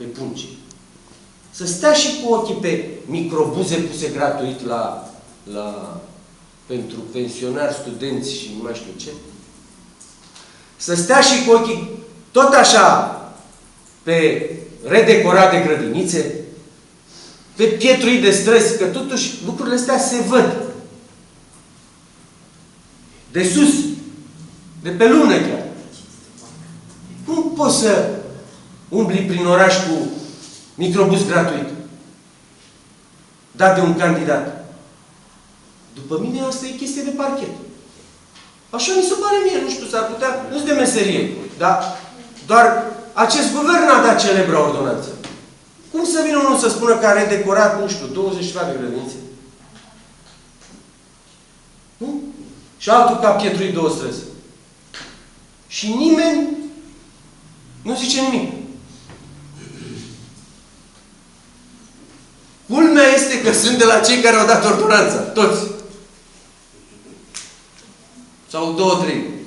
pe pungi. Să stea și cu ochii pe microbuze puse gratuit pentru pensionari, studenți și nu mai știu ce. Să stea și cu ochii tot așa pe redecorate grădinițe, pe pietruit de străzi, că totuși lucrurile astea se văd. De sus, de pe lună chiar. Cum poți să umbli prin oraș cu microbus gratuit? Dat de un candidat. După mine asta e chestie de parchet. Așa mi se pare mie, nu știu, s-ar putea, nu-s de meserie, dar doar acest guvern a dat celebră ordonanță. Cum să vină unul să spună că a redecorat, nu știu, 20 de grădinițe? Nu? Și altul că a pietruit 2 străzi. Și nimeni nu zice nimic. Culmea este că sunt de la cei care au dat ordonanța. Toți. Sau 2-3.